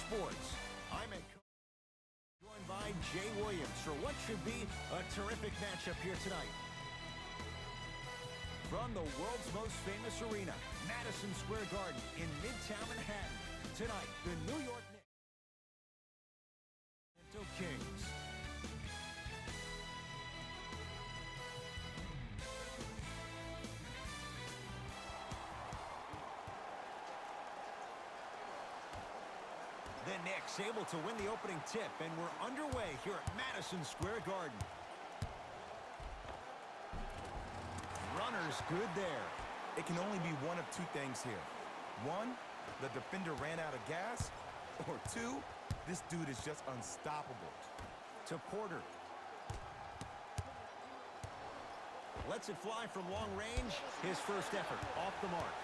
Sports. I'm joined by Jay Williams for what should be a terrific matchup here tonight. From the world's most famous arena, Madison Square Garden in Midtown Manhattan. Tonight, the New York Knicks. The Knicks able to win the opening tip, and we're underway here at Madison Square Garden. Runners good there. It can only be one of two things here. One, the defender ran out of gas. Or two, this dude is just unstoppable. To Porter. Lets it fly from long range. His first effort off the mark.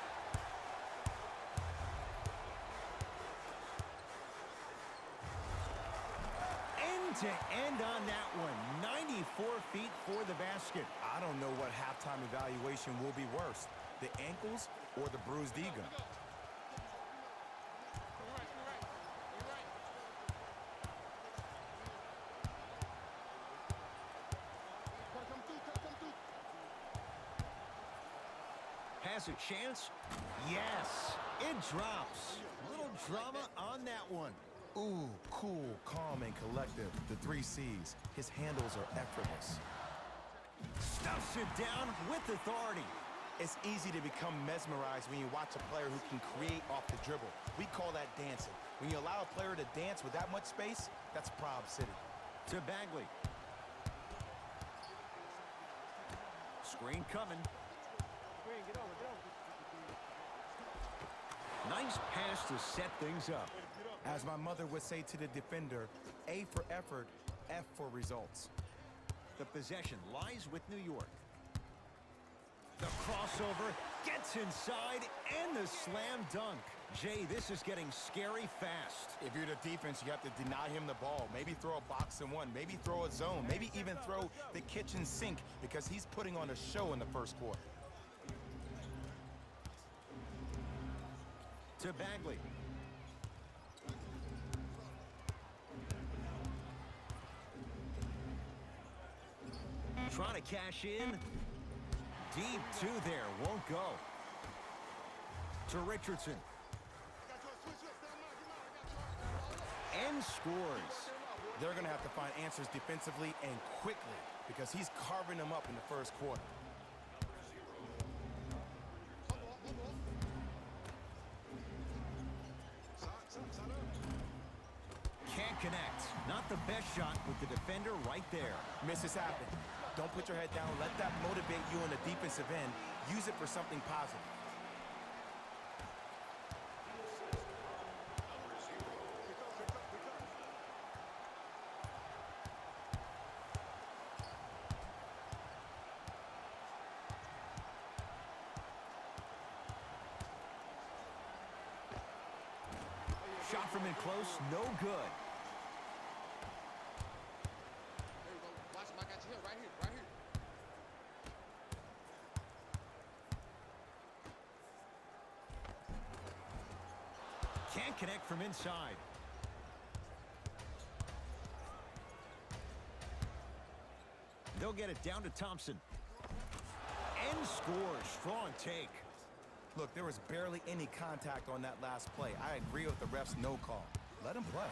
To end on that one, 94 feet for the basket. I don't know what halftime evaluation will be worse, the ankles or the bruised ego. Has a chance? Yes, it drops. Little drama on that one. Ooh, cool, calm, and collective. The 3 C's. His handles are effortless. Stuffs it down with authority. It's easy to become mesmerized when you watch a player who can create off the dribble. We call that dancing. When you allow a player to dance with that much space, that's Prob City. To Bagley. Screen coming. Nice pass to set things up. As my mother would say to the defender, A for effort, F for results. The possession lies with New York. The crossover gets inside and the slam dunk. Jay, this is getting scary fast. If you're the defense, you have to deny him the ball. Maybe throw a box and one, maybe throw a zone, maybe even throw the kitchen sink because he's putting on a show in the first quarter. To Bagley. Trying to cash in. Deep 2 there. Won't go. To Richardson. And scores. They're going to have to find answers defensively and quickly because he's carving them up in the first quarter. Can't connect. Not the best shot with the defender right there. Misses happen. Don't put your head down. Let that motivate you on the defensive end. Use it for something positive. Shot from in close, no good. There you go. Watch him. I got you here, right here, right here. Can't connect from inside. They'll get it down to Thompson. And scores. Strong take. Look, there was barely any contact on that last play. I agree with the ref's no call. Let him play.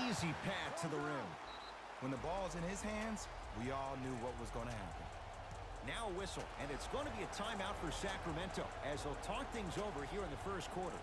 Easy path to the rim. When the ball's in his hands, we all knew what was going to happen. Now a whistle, and it's going to be a timeout for Sacramento as they'll talk things over here in the first quarter.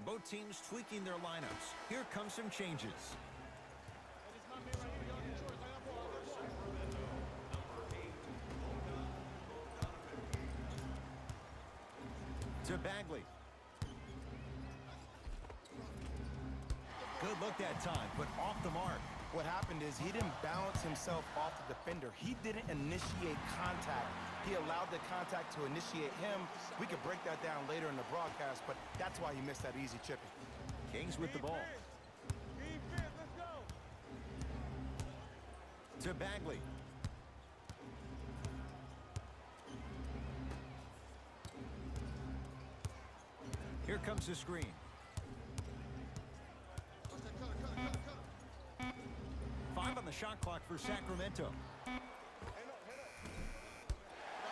Both teams tweaking their lineups. Here come some changes. To Bagley. Good look that time, but off the mark. What happened is he didn't balance himself off the defender. He didn't initiate contact. He allowed the contact to initiate him. We could break that down later in the broadcast, but that's why he missed that easy chipping. Kings with the ball. To Bagley. Here comes the screen. Five on the shot clock for Sacramento.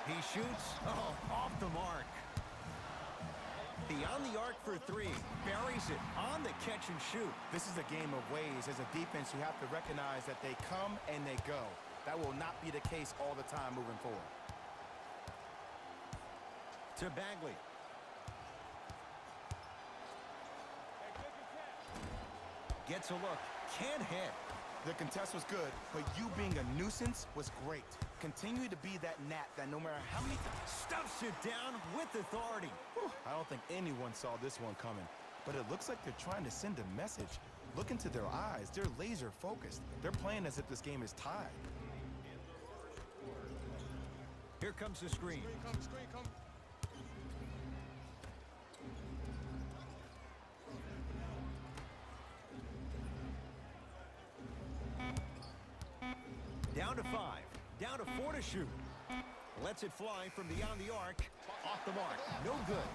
He shoots. Oh, off the mark. Beyond the arc for three. Buries it on the catch and shoot. This is a game of ways. As a defense, you have to recognize that they come and they go. That will not be the case all the time moving forward. To Bagley. Gets a look. Can't hit. The contest was good, but you being a nuisance was great. Continue to be that gnat that no matter how many times... Stuffs it down with authority. Whew, I don't think anyone saw this one coming, but it looks like they're trying to send a message. Look into their eyes. They're laser focused. They're playing as if this game is tied. Here comes the screen. Screen come. Down to 5. Down to 4 to shoot. Lets it fly from beyond the arc. Off the mark. No good.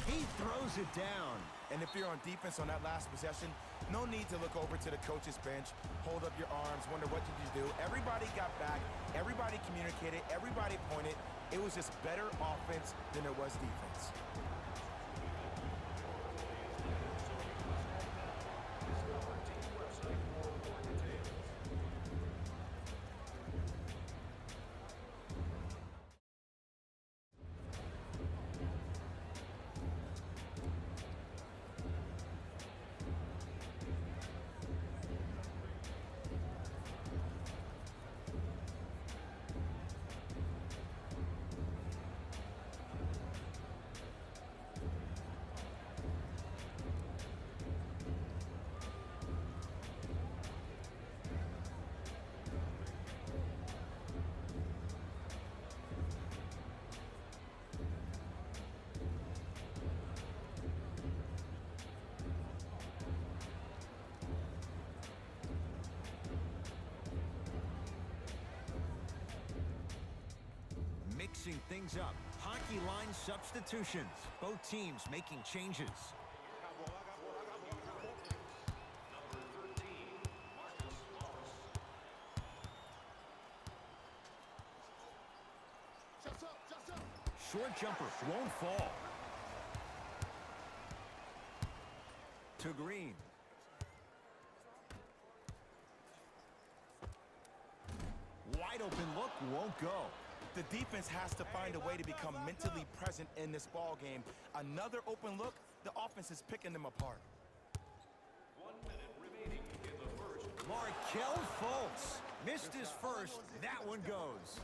He throws it down. And if you're on defense on that last possession, no need to look over to the coach's bench, hold up your arms, wonder what did you do. Everybody got back. Everybody communicated. Everybody pointed. It was just better offense than it was defense. Mixing things up. Hockey line substitutions. Both teams making changes. Short jumper won't fall. To Green. Wide open look won't go. The defense has to find a way to become mentally present in this ball game. Another open look, the offense is picking them apart. 1 minute remaining in the first. Markelle Fultz missed his first. That one goes.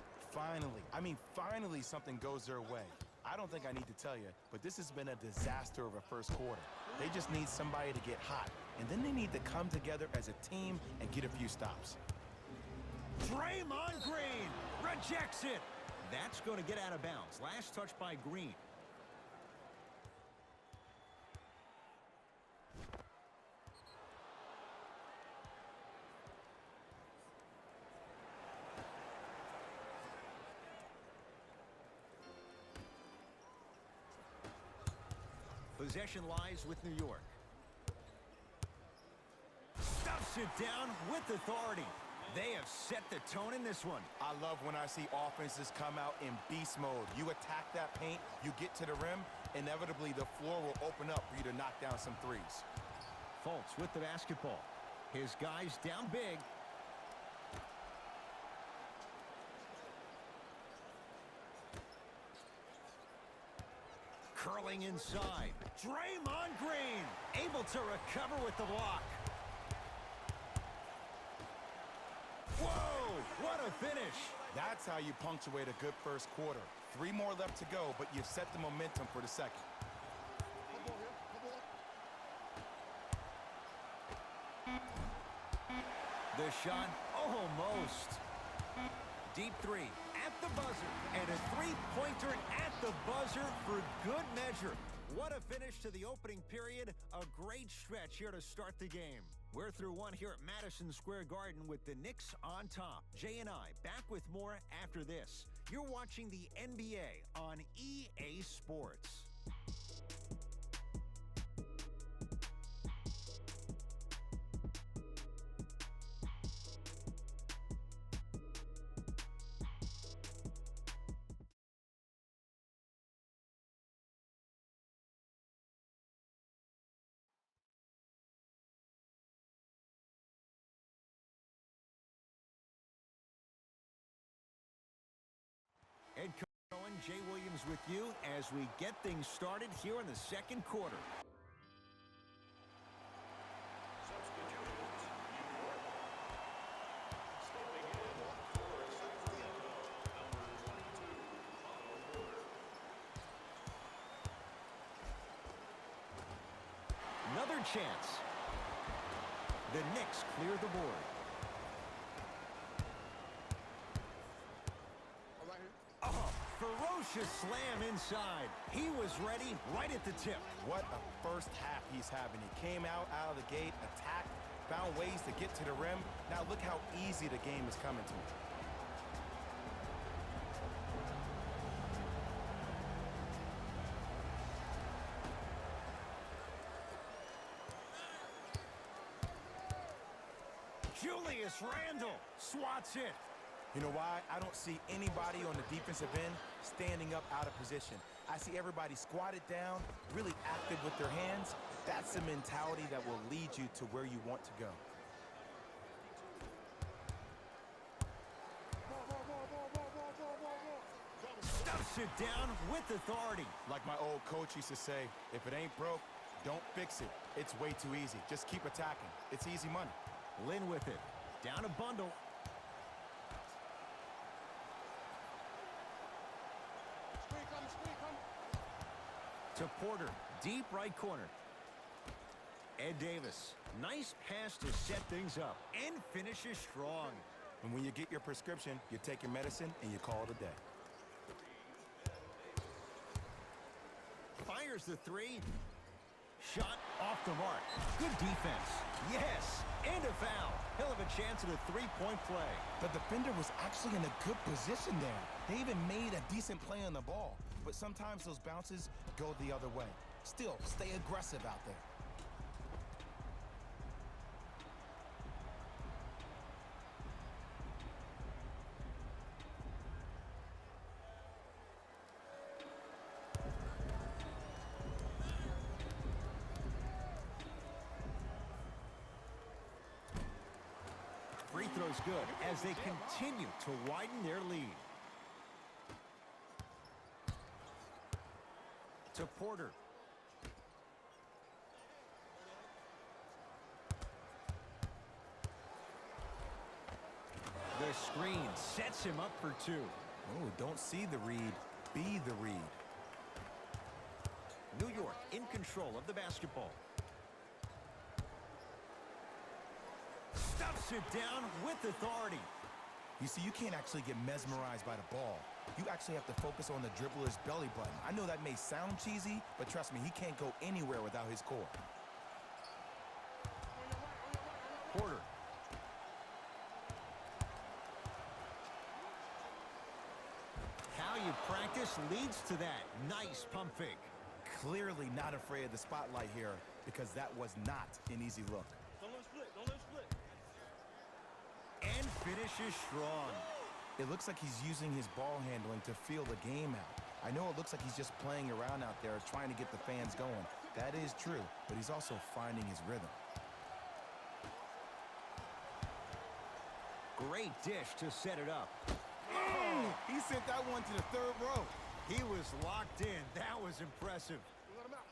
Finally something goes their way. I don't think I need to tell you, but this has been a disaster of a first quarter. They just need somebody to get hot, and then they need to come together as a team and get a few stops. Draymond Green rejects it. That's going to get out of bounds. Last touch by Green. Possession lies with New York. Stuffs it down with authority. They have set the tone in this one. I love when I see offenses come out in beast mode. You attack that paint, you get to the rim, inevitably the floor will open up for you to knock down some threes. Fultz with the basketball. His guys down big. Curling inside. Draymond Green able to recover with the block. Whoa, what a finish. That's how you punctuate a good first quarter. 3 more left to go, but you've set the momentum for the second. Come on here. Come on. The shot, almost. Deep three at the buzzer. And a three-pointer at the buzzer for good measure. What a finish to the opening period. A great stretch here to start the game. We're through one here at Madison Square Garden with the Knicks on top. Jay and I back with more after this. You're watching the NBA on EA Sports. Ed Cohen, Jay Williams with you as we get things started here in the second quarter. Substitutions, New York. Stepping in for Sacramento, number 22 on the floor. Another chance. The Knicks clear the board. All right here. Oh, ferocious slam inside. He was ready right at the tip. What a first half he's having. He came out of the gate, attacked, found ways to get to the rim. Now look how easy the game is coming to him. Julius Randle swats it. You know why? I don't see anybody on the defensive end standing up out of position. I see everybody squatted down, really active with their hands. That's the mentality that will lead you to where you want to go. Stuffs it down with authority. Like my old coach used to say, if it ain't broke, don't fix it. It's way too easy. Just keep attacking. It's easy money. Lynn with it. Down a bundle. Screen coming. To Porter. Deep right corner. Ed Davis. Nice pass to set things up. And finishes strong. And when you get your prescription, you take your medicine and you call it a day. Fires the three. Shot off the mark. Good defense. Yes. And a foul. He'll have a chance at a three-point play. The defender was actually in a good position there. They even made a decent play on the ball. But sometimes those bounces go the other way. Still, stay aggressive out there. Free throw's good as they continue to widen their lead. To Porter. The screen sets him up for two. Oh, don't see the read, be the read. New York in control of the basketball. Stuffs it down with authority. You see, you can't actually get mesmerized by the ball. You actually have to focus on the dribbler's belly button. I know that may sound cheesy, but trust me, he can't go anywhere without his core. Porter. How you practice leads to that. Nice pump fake. Clearly not afraid of the spotlight here because that was not an easy look. Don't let him split. And finishes strong. It looks like he's using his ball handling to feel the game out. I know it looks like he's just playing around out there trying to get the fans going. That is true, but he's also finding his rhythm. Great dish to set it up. Oh, he sent that one to the third row. He was locked in. That was is impressive.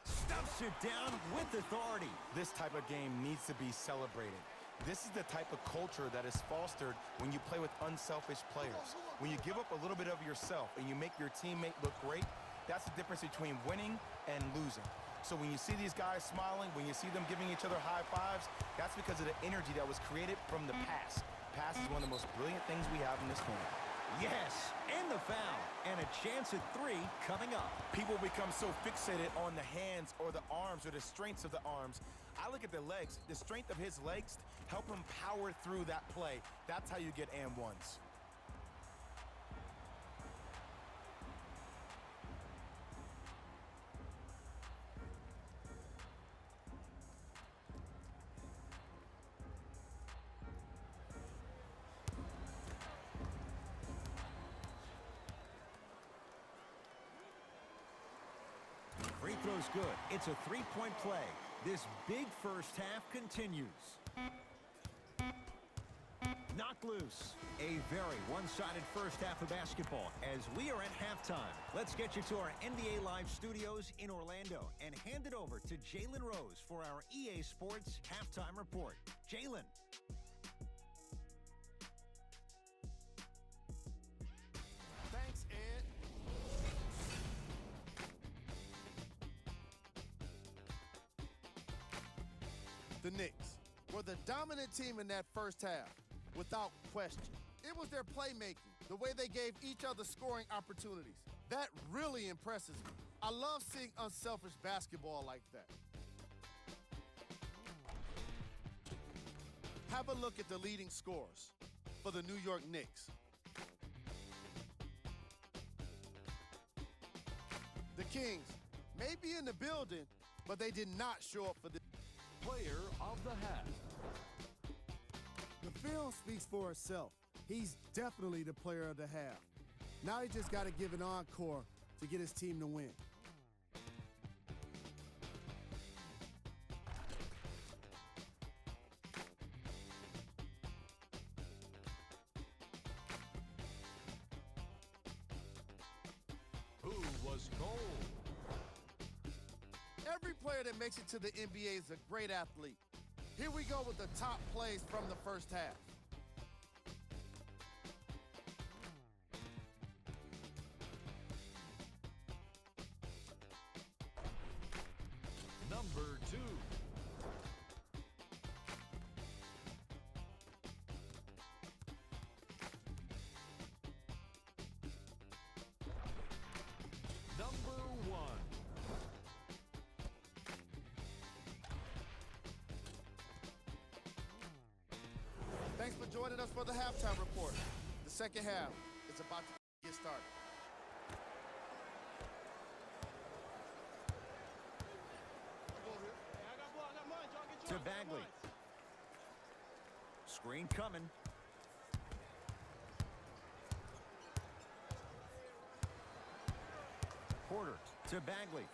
Stuffs it down with authority. This type of game needs to be celebrated. This is the type of culture that is fostered when you play with unselfish players. When you give up a little bit of yourself and you make your teammate look great, that's the difference between winning and losing. So when you see these guys smiling, when you see them giving each other high fives, that's because of the energy that was created from the pass. Pass is one of the most brilliant things we have in this tournament. Yes, and the foul. And a chance at 3 coming up. People become so fixated on the hands or the arms or the strengths of the arms. I look at the legs. The strength of his legs help him power through that play. That's how you get and ones. Free throw's good. It's a 3-point play. This big first half continues. Knocked loose. A very one-sided first half of basketball as we are at halftime. Let's get you to our NBA Live studios in Orlando and hand it over to Jalen Rose for our EA Sports Halftime Report. Jalen. Thanks, Ed. The Knicks were the dominant team in that first half, without question. It was their playmaking, the way they gave each other scoring opportunities. That really impresses me. I love seeing unselfish basketball like that. Have a look at the leading scorers for the New York Knicks. The Kings may be in the building, but they did not show up for this. Player of the half. The film speaks for itself. He's definitely the player of the half. Now he just got to give an encore to get his team to win. Who was gold? Every player that makes it to the NBA is a great athlete. Here we go with the top plays from the first half. Number 2. Number 1. Thanks for joining us for the halftime report. The second half is about to get started. To Bagley. Screen coming. Porter to Bagley.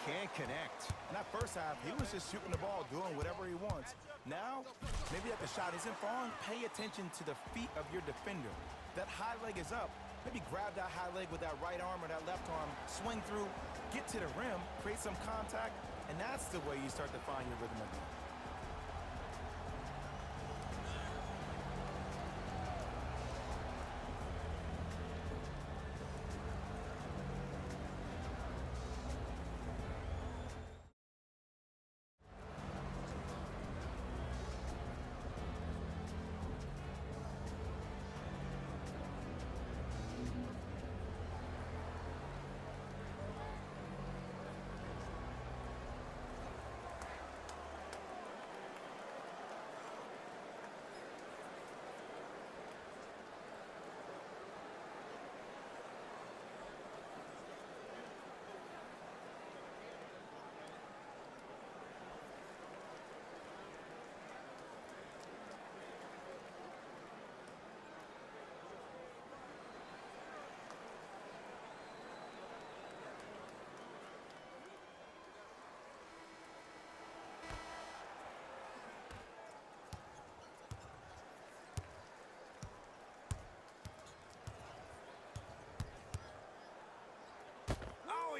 Can't connect. In that first half, he was just shooting the ball, doing whatever he wants. Now, maybe that the shot isn't falling, pay attention to the feet of your defender. That high leg is up. Maybe grab that high leg with that right arm or that left arm, swing through, get to the rim, create some contact, and that's the way you start to find your rhythm again.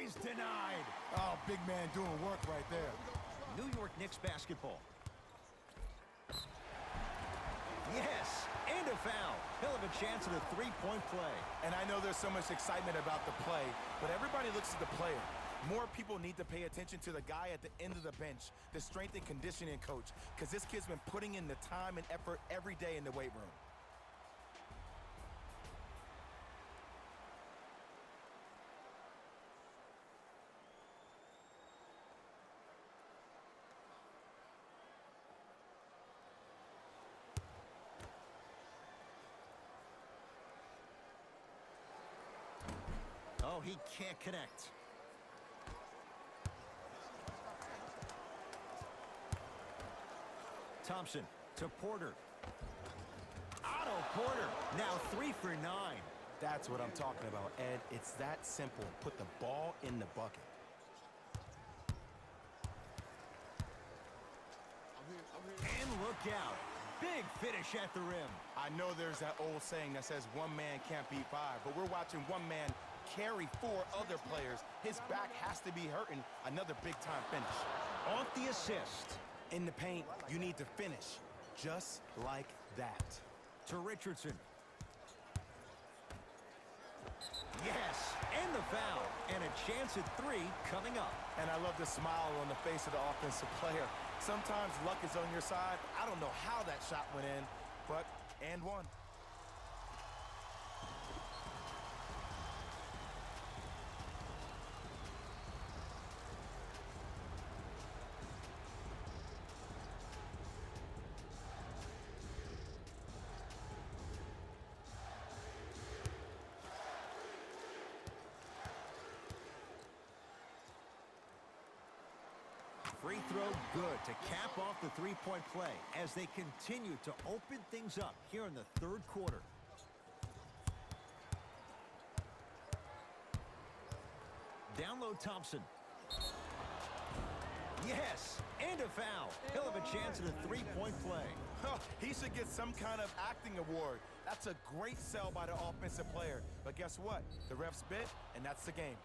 is denied. Oh, big man doing work right there. New York Knicks basketball. Yes, and a foul. He'll have a chance at a three-point play. And I know there's so much excitement about the play, but everybody looks at the player. More people need to pay attention to the guy at the end of the bench, the strength and conditioning coach, because this kid's been putting in the time and effort every day in the weight room. Oh, he can't connect. Thompson to Porter. Otto Porter, now 3 for 9. That's what I'm talking about, Ed. It's that simple. Put the ball in the bucket. And look out. Big finish at the rim. I know there's that old saying that says one man can't beat five, but we're watching one man carry 4 other players. His back has to be hurting. Another big-time finish. Off the assist. In the paint, you need to finish just like that. To Richardson. Yes, and the foul. And a chance at 3 coming up. And I love the smile on the face of the offensive player. Sometimes luck is on your side. I don't know how that shot went in, but and one. Free throw good to cap off the three-point play as they continue to open things up here in the third quarter. Down low Thompson. Yes, and a foul. He'll have a chance at a three-point play. Huh, he should get some kind of acting award. That's a great sell by the offensive player. But guess what? The refs bit, and that's the game.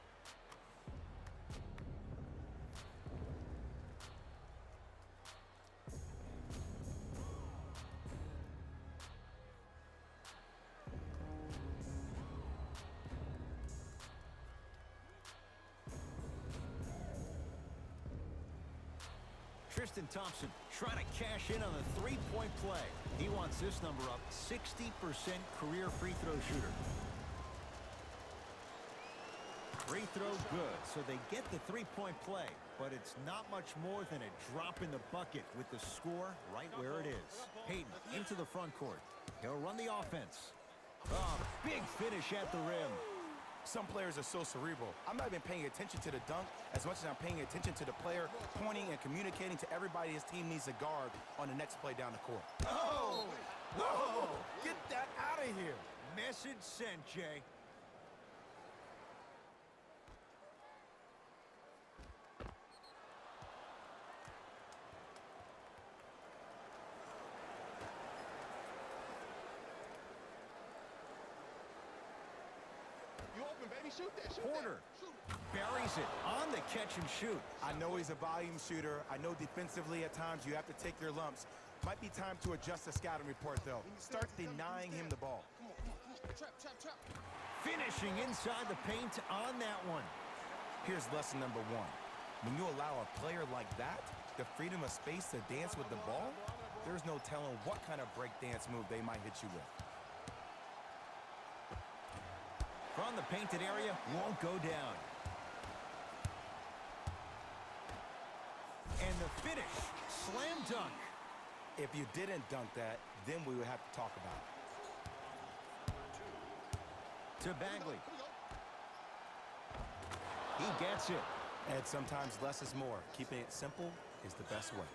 Tristan Thompson trying to cash in on the three-point play. He wants this number up, 60% career free throw shooter. Free throw good, so they get the three-point play, but it's not much more than a drop in the bucket with the score right where it is. Hayden into the front court. He'll run the offense. Oh, big finish at the rim. Some players are so cerebral. I'm not even paying attention to the dunk as much as I'm paying attention to the player pointing and communicating to everybody his team needs a guard on the next play down the court. Oh! Whoa! Get that out of here! Message sent, Jay. Porter buries it on the catch and shoot. I know he's a volume shooter. I know defensively at times you have to take your lumps. Might be time to adjust the scouting report, though. Start denying him the ball. Finishing inside the paint on that one. Here's lesson number 1. When you allow a player like that the freedom of space to dance with the ball, there's no telling what kind of break dance move they might hit you with. From the painted area, won't go down. And the finish, slam dunk. If you didn't dunk that, then we would have to talk about it. To Bagley. He gets it. And sometimes less is more. Keeping it simple is the best way.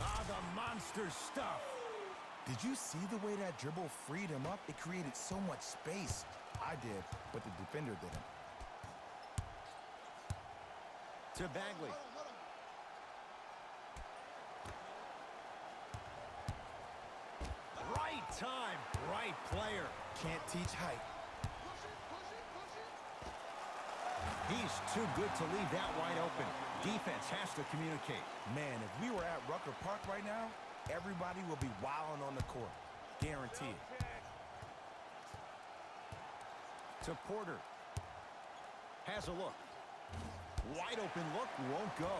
Ah, the monster stuff. Did you see the way that dribble freed him up? It created so much space. I did, but the defender didn't. To Bagley. Right time. Right player. Can't teach height. He's too good to leave that wide open. Defense has to communicate. Man, if we were at Rucker Park right now, everybody will be wilding on the court. Guaranteed. To Porter. Has a look. Wide open look, won't go.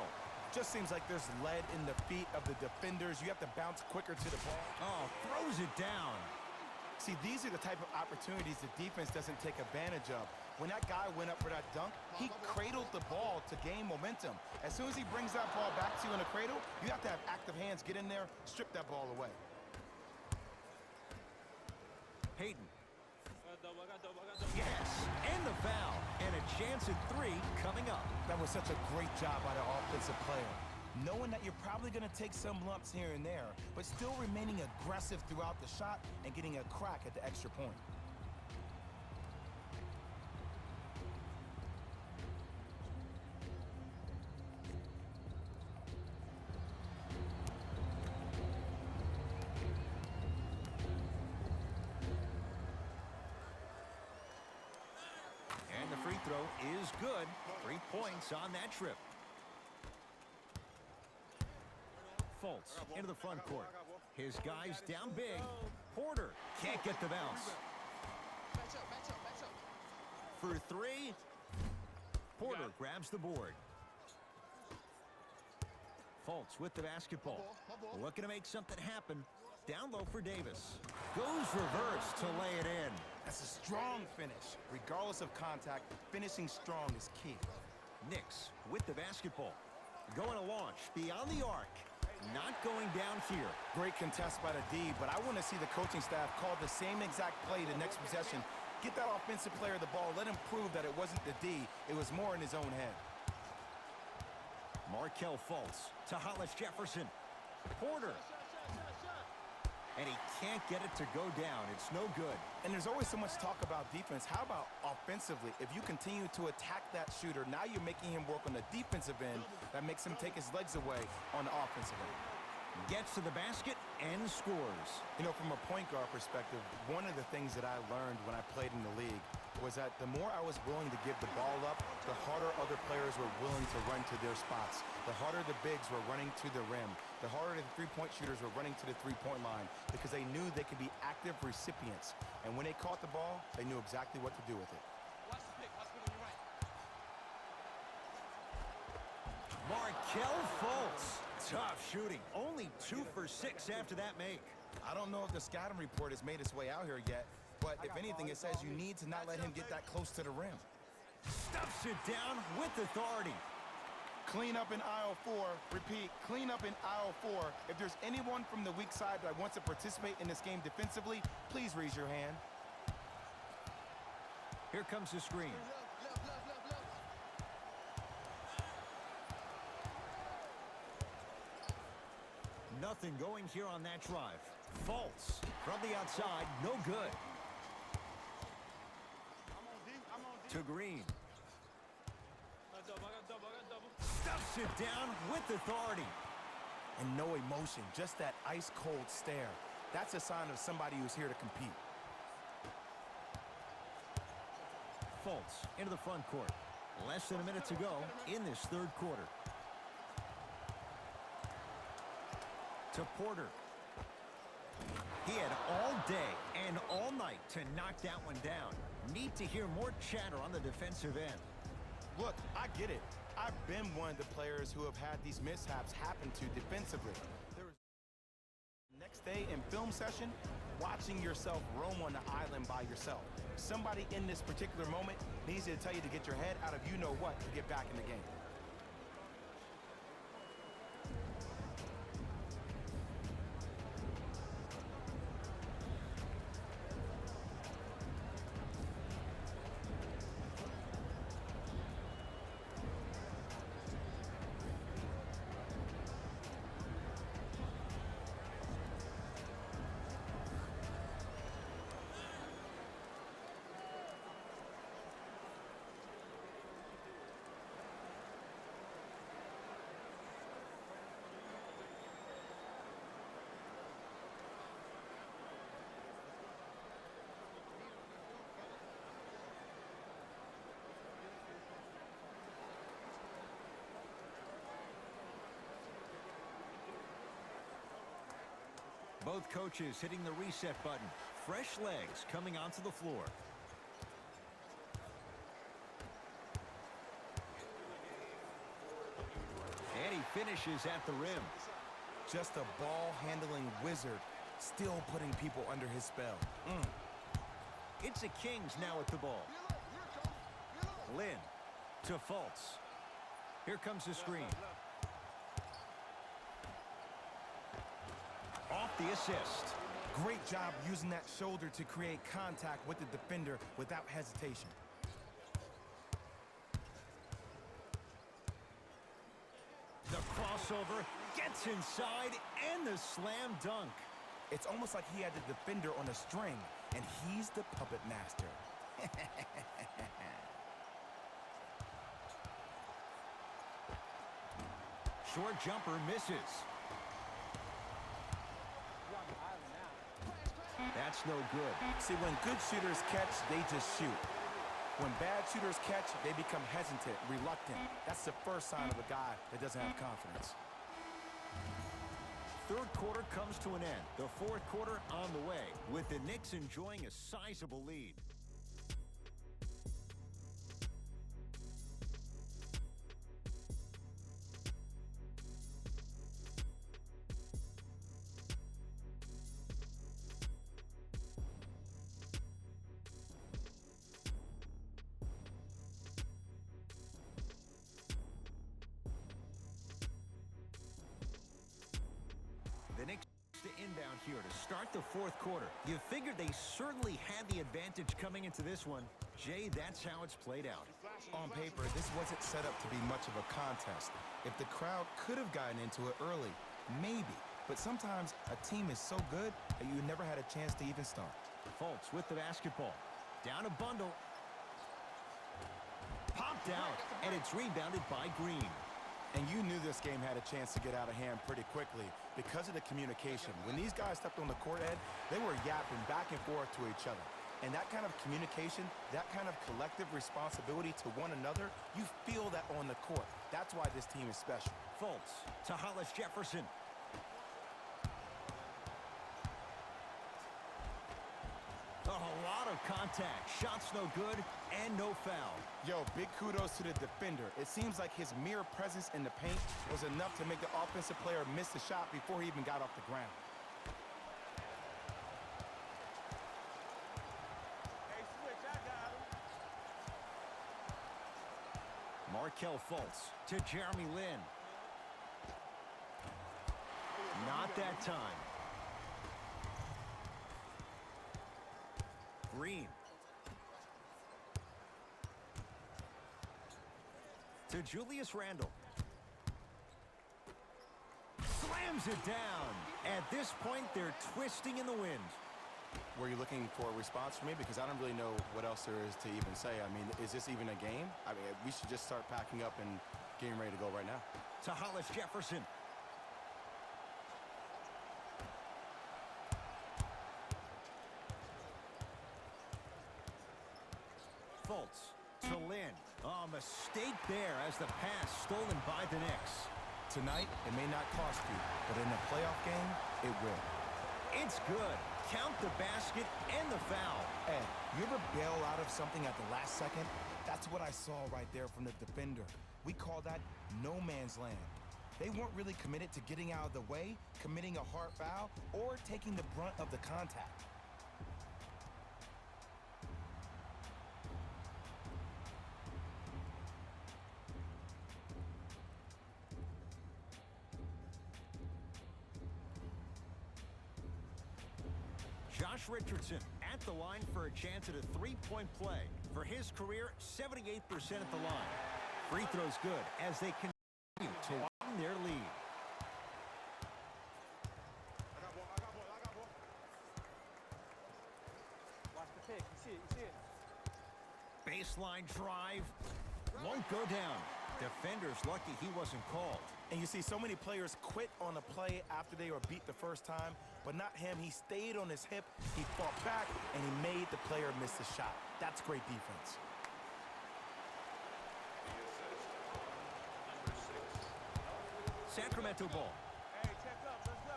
Just seems like there's lead in the feet of the defenders. You have to bounce quicker to the ball. Oh, throws it down. See, these are the type of opportunities the defense doesn't take advantage of. When that guy went up for that dunk, he cradled the ball to gain momentum. As soon as he brings that ball back to you in a cradle, you have to have active hands, get in there, strip that ball away. Peyton. Yes, and the foul. And a chance at 3 coming up. That was such a great job by the offensive player. Knowing that you're probably going to take some lumps here and there, but still remaining aggressive throughout the shot and getting a crack at the extra point. And the free throw is good. 3 points on that trip. Fultz into the front court. His guys down big. Porter can't get the bounce. For 3. Porter grabs the board. Fultz with the basketball. Looking to make something happen. Down low for Davis. Goes reverse to lay it in. That's a strong finish. Regardless of contact, finishing strong is key. Knicks with the basketball. Going to launch beyond the arc. Not going down here. Great contest by the D, but I want to see the coaching staff call the same exact play the next possession. Get that offensive player the ball. Let him prove that it wasn't the D. It was more in his own head. Markelle Fultz to Hollis Jefferson. Porter. And he can't get it to go down. It's no good. And there's always so much talk about defense. How about offensively? If you continue to attack that shooter, now you're making him work on the defensive end. That makes him take his legs away on the offensive end. Gets to the basket and scores. You know, from a point guard perspective, one of the things that I learned when I played in the league was that the more I was willing to give the ball up, the harder other players were willing to run to their spots. The harder the bigs were running to the rim. The harder the three-point shooters were running to the three-point line because they knew they could be active recipients. And when they caught the ball, they knew exactly what to do with it. Markelle Fultz. Tough shooting. Only 2 for 6 after that make. I don't know if the scouting report has made its way out here yet, but if anything, it says you need to not let him get that close to the rim. Stuffs it down with authority. Clean up in aisle 4. Repeat, clean up in aisle 4. If there's anyone from the weak side that wants to participate in this game defensively, please raise your hand. Here comes the screen. Nothing going here on that drive. Fultz from the outside, no good. To Green. Stuffs it down with authority. And no emotion, just that ice-cold stare. That's a sign of somebody who's here to compete. Fultz into the front court. Less than a minute to go in this third quarter. To Porter. He had all day and all night to knock that one down. Need to hear more chatter on the defensive end. Look, I get it. I've been one of the players who have had these mishaps happen to defensively. There was next day in film session, watching yourself roam on the island by yourself. Somebody in this particular moment needs to tell you to get your head out of you-know-what to get back in the game. Both coaches hitting the reset button. Fresh legs coming onto the floor. And he finishes at the rim. Just a ball-handling wizard, still putting people under his spell. It's the Kings now with the ball. Lynn to Fultz. Here comes the screen. Off the assist. Great job using that shoulder to create contact with the defender without hesitation. The crossover gets inside and the slam dunk. It's almost like he had the defender on a string, and he's the puppet master. Short jumper misses. That's no good. See, when good shooters catch, they just shoot. When bad shooters catch, they become hesitant, reluctant. That's the first sign of a guy that doesn't have confidence. Third quarter comes to an end. The fourth quarter on the way, with the Knicks enjoying a sizable lead. The Knicks to inbound here to start the fourth quarter. You figured they certainly had the advantage coming into this one. Jay, that's how it's played out. On paper, this wasn't set up to be much of a contest. If the crowd could have gotten into it early, maybe. But sometimes a team is so good that you never had a chance to even start. Fultz with the basketball. Down a bundle. Popped out, and it's rebounded by Green. And you knew this game had a chance to get out of hand pretty quickly because of the communication. When these guys stepped on the court, Ed, they were yapping back and forth to each other. And that kind of communication, that kind of collective responsibility to one another, you feel that on the court. That's why this team is special. Fultz to Hollis Jefferson. A lot of contact. Shots no good and no foul. Yo, big kudos to the defender. It seems like his mere presence in the paint was enough to make the offensive player miss the shot before he even got off the ground. Hey, switch, I got him. Markelle Fultz to Jeremy Lin. Not that time. Green. To Julius Randle. Slams it down. At this point, they're twisting in the wind. Were you looking for a response from me? Because I don't really know what else there is to even say. I mean, is this even a game? I mean, we should just start packing up and getting ready to go right now. To Hollis Jefferson. Fultz to Lynn. Oh, mistake there as the pass stolen by the Knicks. Tonight, it may not cost you, but in a playoff game, it will. It's good. Count the basket and the foul. Ed, you ever bail out of something at the last second? That's what I saw right there from the defender. We call that no man's land. They weren't really committed to getting out of the way, committing a hard foul, or taking the brunt of the contact. Josh Richardson at the line for a chance at a three-point play. For his career, 78% at the line. Free throws good as they continue to widen their lead. Watch the pick. You see it. Baseline drive. Won't go down. Defender's lucky he wasn't called. And you see so many players quit on a play after they were beat the first time, but not him. He stayed on his hip, he fought back, and he made the player miss the shot. That's great defense. Sacramento ball. Hey, check up. Let's go.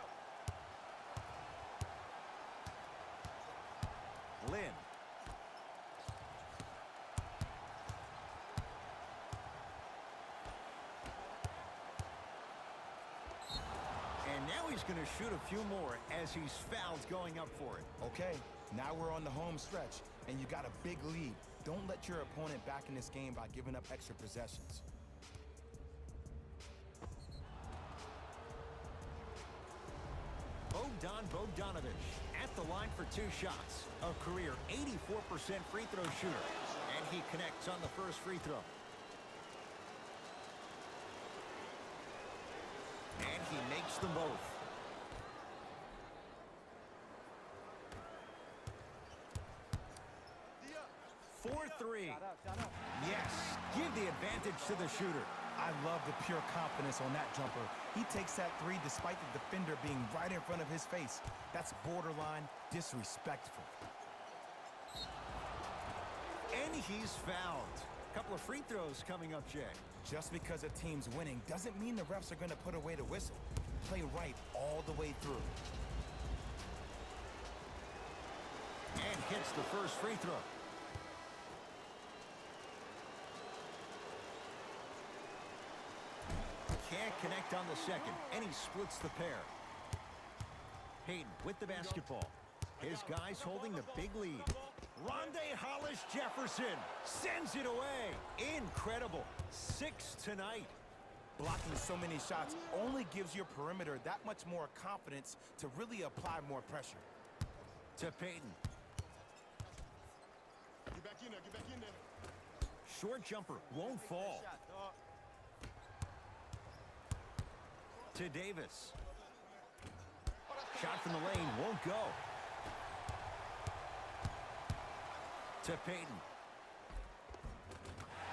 Now he's going to shoot a few more as he's fouled going up for it. Okay, now we're on the home stretch, and you got a big lead. Don't let your opponent back in this game by giving up extra possessions. Bogdanovich at the line for 2 shots. A career 84% free throw shooter. And he connects on the first free throw. And he makes them both. For 3. Yes, give the advantage to the shooter. I love the pure confidence on that jumper. He takes that 3 despite the defender being right in front of his face. That's borderline disrespectful. And he's fouled. Couple of free throws coming up, Jay. Just because a team's winning doesn't mean the refs are going to put away the whistle. Play right all the way through. And hits the first free throw. Can't connect on the second, and he splits the pair. Hayden with the basketball. His guys holding the big lead. Rondé Hollis-Jefferson sends it away. Incredible. 6 tonight. Blocking so many shots only gives your perimeter that much more confidence to really apply more pressure. To Payton. Get back in there, get back in there. Short jumper won't fall. To Davis. Shot from the lane won't go. To Payton.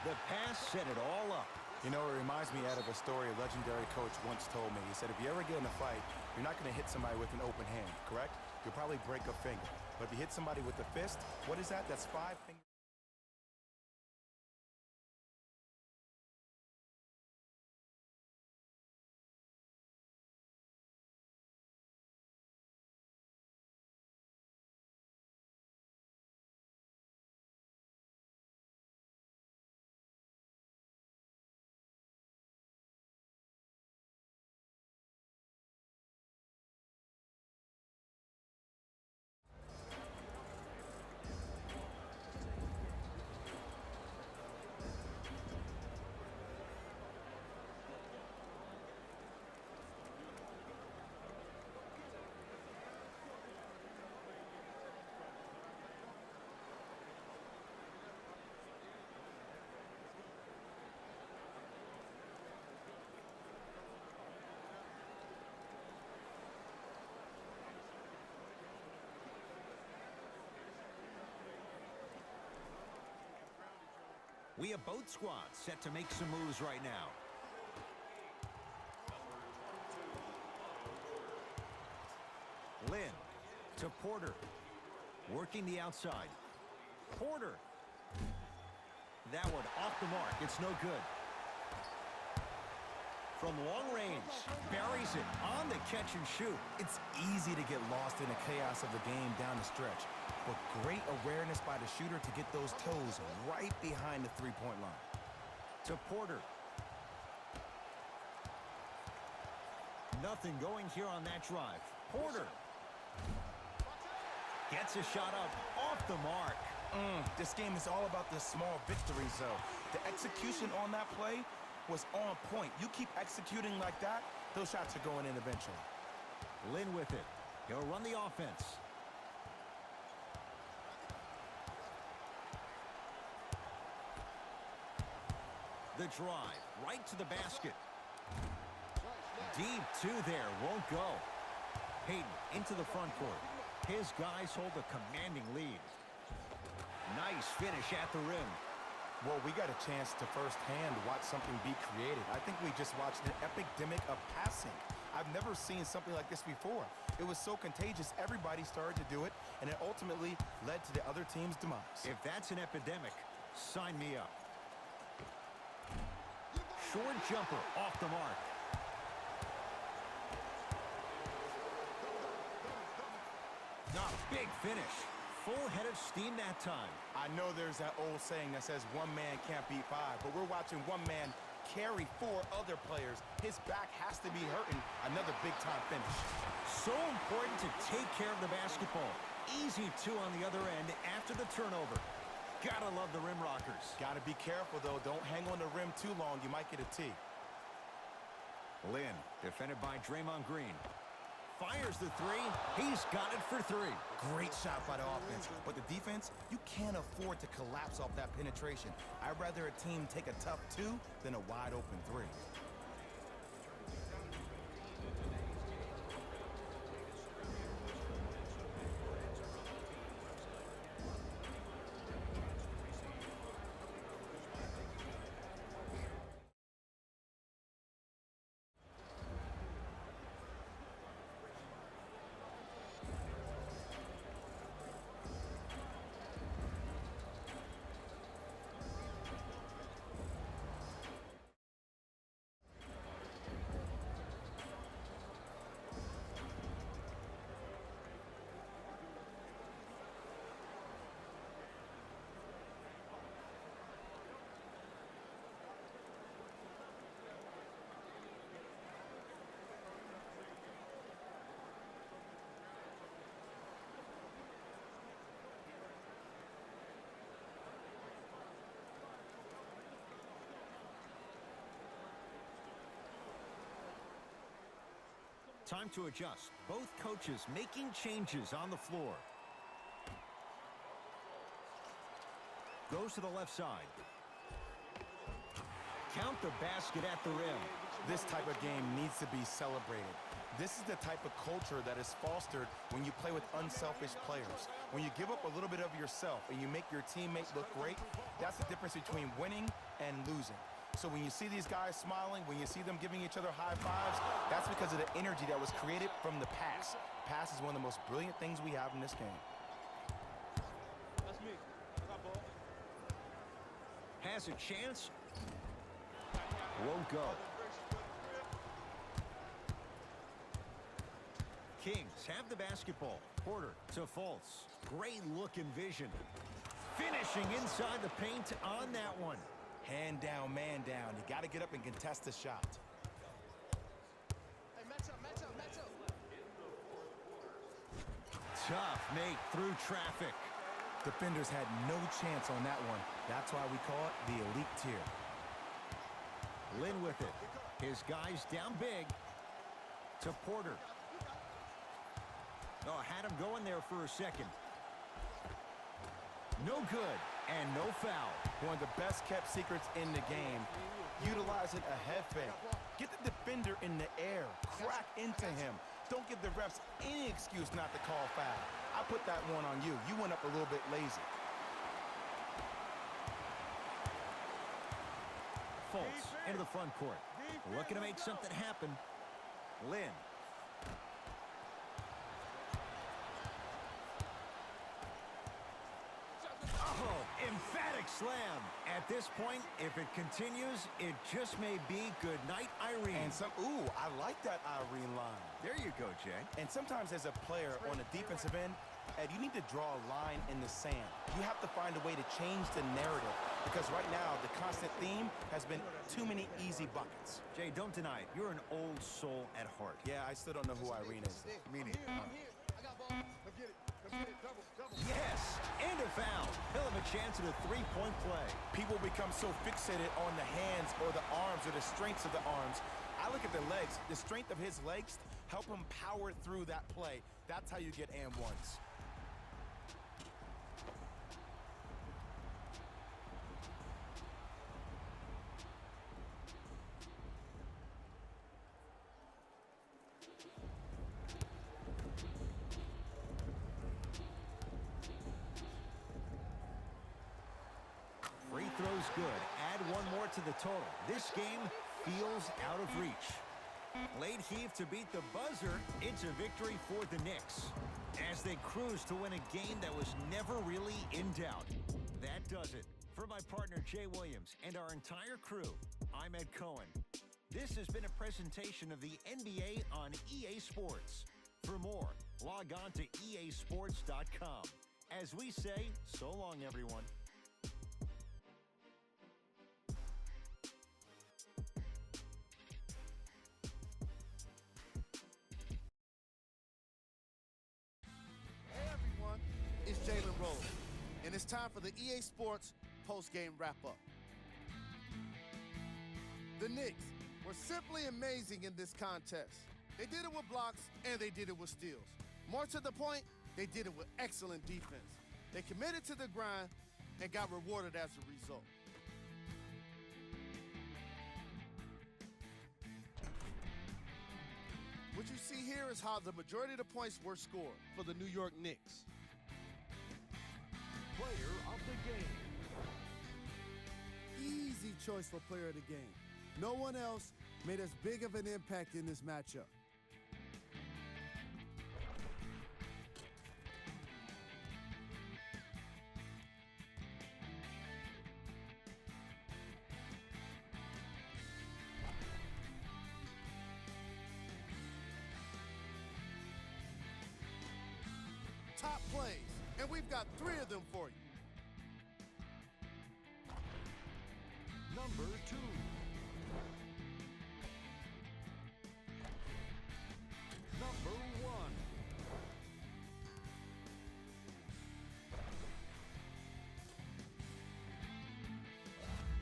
The pass set it all up. You know, it reminds me out of a story a legendary coach once told me. He said, if you ever get in a fight, you're not going to hit somebody with an open hand, correct? You'll probably break a finger. But if you hit somebody with a fist, what is that? That's 5 fingers. We have both squads set to make some moves right now. Lynn to Porter. Working the outside. Porter. That one off the mark. It's no good. From long range. Buries it on the catch and shoot. It's easy to get lost in the chaos of the game down the stretch. But great awareness by the shooter to get those toes right behind the three-point line. To Porter. Nothing going here on that drive. Porter. Gets a shot up off the mark. This game is all about the small victories, though. The execution on that play was on point. You keep executing like that, those shots are going in eventually. Lynn with it. He'll run the offense. The drive, right to the basket. Deep two there, won't go. Hayden into the front court. His guys hold a commanding lead. Nice finish at the rim. Well, we got a chance to firsthand watch something be created. I think we just watched an epidemic of passing. I've never seen something like this before. It was so contagious, everybody started to do it, and it ultimately led to the other team's demise. If that's an epidemic, sign me up. Short jumper off the mark. Big finish. Full head of steam that time. I know there's that old saying that says one man can't beat 5, but we're watching one man carry 4 other players. His back has to be hurting. Another big-time finish. So important to take care of the basketball. Easy, too, on the other end after the turnover. Gotta love the rim rockers. Gotta be careful, though. Don't hang on the rim too long. You might get a T. Lynn, defended by Draymond Green. Fires the three. He's got it for 3. Great shot by the offense. But the defense, you can't afford to collapse off that penetration. I'd rather a team take a tough 2 than a wide-open 3. Time to adjust. Both coaches making changes on the floor. Goes to the left side. Count the basket at the rim. This type of game needs to be celebrated. This is the type of culture that is fostered when you play with unselfish players. When you give up a little bit of yourself and you make your teammates look great, that's the difference between winning and losing. So when you see these guys smiling, when you see them giving each other high fives, that's because of the energy that was created from the pass. Pass is one of the most brilliant things we have in this game. That's me. I got ball. Has a chance. Won't go. Kings have the basketball. Porter to Fultz. Great look and vision. Finishing inside the paint on that one. Hand down, man down. You got to get up and contest the shot. Hey, match up. Tough make through traffic. Defenders had no chance on that one. That's why we call it the elite tier. Lynn with it. His guys down big. To Porter. Oh, had him going there for a second. No good, and no foul. One of the best kept secrets in the game. Utilizing a head fake. Get the defender in the air. Crack into him. Don't give the refs any excuse not to call foul. I put that one on you. You went up a little bit lazy. Fultz into the front court. Looking to make something happen. Lynn. Oh, emphatic slam. At this point, if it continues, it just may be good night, Irene. And I like that Irene line. There you go, Jay. And sometimes as a player on the defensive end, Ed, you need to draw a line in the sand. You have to find a way to change the narrative because right now the constant theme has been too many easy buckets. Jay, don't deny it. You're an old soul at heart. Yeah, I still don't know who Irene is. Meaning. I'm here. I got ball. Come get it. Double. Yes, and a foul. He'll have a chance at a three-point play. People become so fixated on the hands or the arms or the strengths of the arms. I look at the legs. The strength of his legs help him power through that play. That's how you get and ones. Free throws good. Add one more to the total. This game feels out of reach. Late heave to beat the buzzer. It's a victory for the Knicks as they cruise to win a game that was never really in doubt. That does it. For my partner Jay Williams and our entire crew, I'm Ed Cohen. This has been a presentation of the NBA on EA Sports. For more, log on to easports.com. As we say, so long, everyone. it's time for the EA Sports post-game wrap-up. The Knicks were simply amazing in this contest. They did it with blocks, and they did it with steals. More to the point, they did it with excellent defense. They committed to the grind and got rewarded as a result. What you see here is how the majority of the points were scored for the New York Knicks. Player of the game. Easy choice for player of the game. No one else made as big of an impact in this matchup. Top plays, and we've got 3 of them for you. Number 2. Number 1.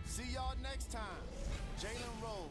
See y'all next time. Jalen Rose,